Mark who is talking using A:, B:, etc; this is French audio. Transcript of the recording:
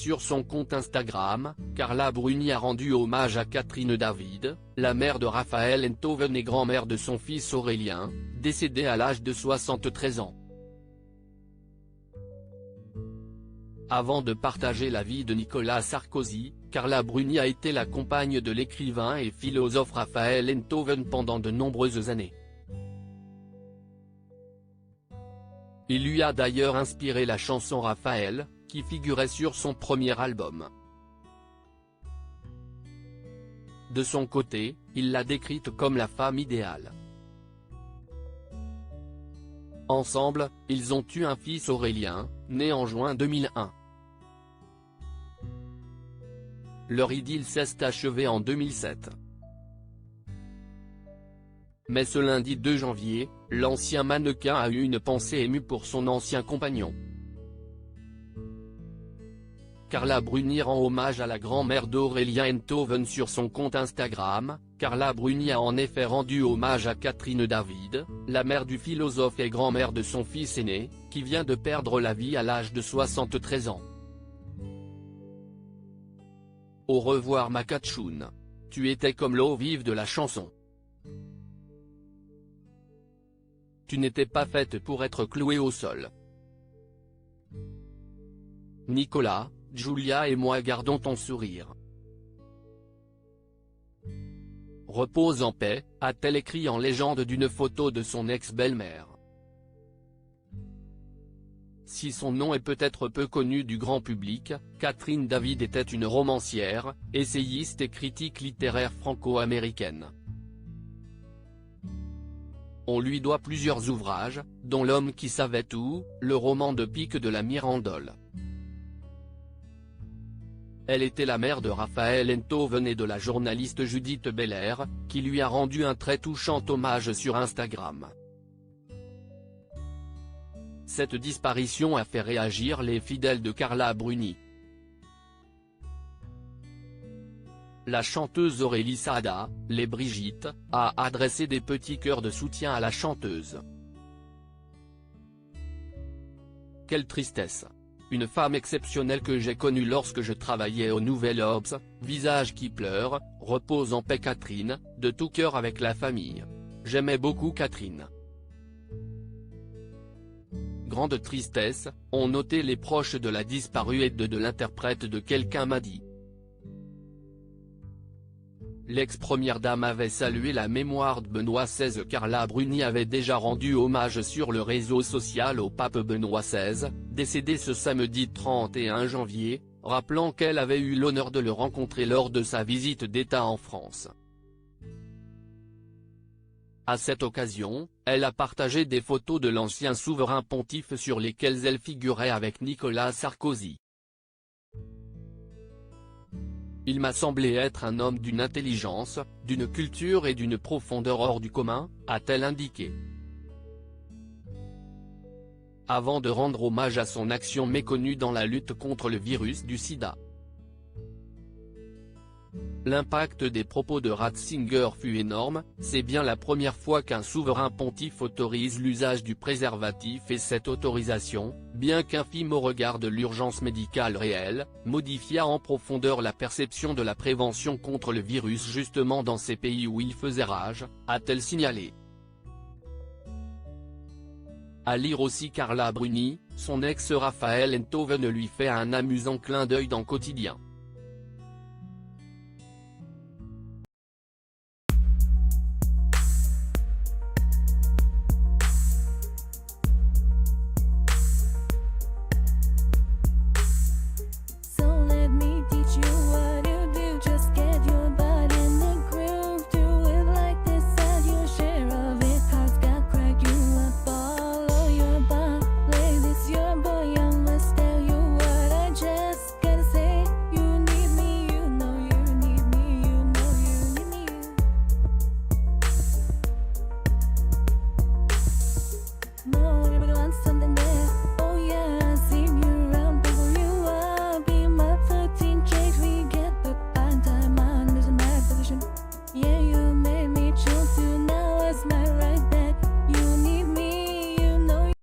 A: sur son compte Instagram, Carla Bruni a rendu hommage à Catherine David, la mère de Raphaël Enthoven et grand-mère de son fils Aurélien, décédé à l'âge de 73 ans. Avant de partager la vie de Nicolas Sarkozy, Carla Bruni a été la compagne de l'écrivain et philosophe Raphaël Enthoven pendant de nombreuses années. Il lui a d'ailleurs inspiré la chanson Raphaël, qui figurait sur son premier album. De son côté, il l'a décrite comme la femme idéale. Ensemble, ils ont eu un fils Aurélien, né en juin 2001. Leur idylle s'est achevée en 2007. Mais ce lundi 2 janvier, l'ancien mannequin a eu une pensée émue pour son ancien compagnon. Carla Bruni rend hommage à la grand-mère d'Aurélien Enthoven sur son compte Instagram. Carla Bruni a en effet rendu hommage à Catherine David, la mère du philosophe et grand-mère de son fils aîné, qui vient de perdre la vie à l'âge de 73 ans. Au revoir ma Catchoune. Tu étais comme l'eau vive de la chanson. Tu n'étais pas faite pour être clouée au sol. Nicolas, Julia et moi gardons ton sourire. Repose en paix, a-t-elle écrit en légende d'une photo de son ex-belle-mère. Si son nom est peut-être peu connu du grand public, Catherine David était une romancière, essayiste et critique littéraire franco-américaine. On lui doit plusieurs ouvrages, dont L'homme qui savait tout, le roman de Pic de la Mirandole. Elle était la mère de Raphaël Enthoven et de la journaliste Judith Belair, qui lui a rendu un très touchant hommage sur Instagram. Cette disparition a fait réagir les fidèles de Carla Bruni. La chanteuse Aurélie Saada, les Brigitte, a adressé des petits cœurs de soutien à la chanteuse. Quelle tristesse. Une femme exceptionnelle que j'ai connue lorsque je travaillais au Nouvel Obs, visage qui pleure, repose en paix Catherine, de tout cœur avec la famille. J'aimais beaucoup Catherine. Grande tristesse, ont noté les proches de la disparue et de l'interprète de Quelqu'un m'a dit. L'ex-première dame avait salué la mémoire de Benoît XVI. Carla Bruni avait déjà rendu hommage sur le réseau social au pape Benoît XVI, décédé ce samedi 31 janvier, rappelant qu'elle avait eu l'honneur de le rencontrer lors de sa visite d'État en France. À cette occasion, elle a partagé des photos de l'ancien souverain pontife sur lesquelles elle figurait avec Nicolas Sarkozy. Il m'a semblé être un homme d'une intelligence, d'une culture et d'une profondeur hors du commun, a-t-elle indiqué. Avant de rendre hommage à son action méconnue dans la lutte contre le virus du sida. L'impact des propos de Ratzinger fut énorme, c'est bien la première fois qu'un souverain pontife autorise l'usage du préservatif et cette autorisation, bien qu'infime au regard de l'urgence médicale réelle, modifia en profondeur la perception de la prévention contre le virus justement dans ces pays où il faisait rage, a-t-elle signalé. À lire aussi Carla Bruni, son ex Raphaël Enthoven lui fait un amusant clin d'œil dans Quotidien.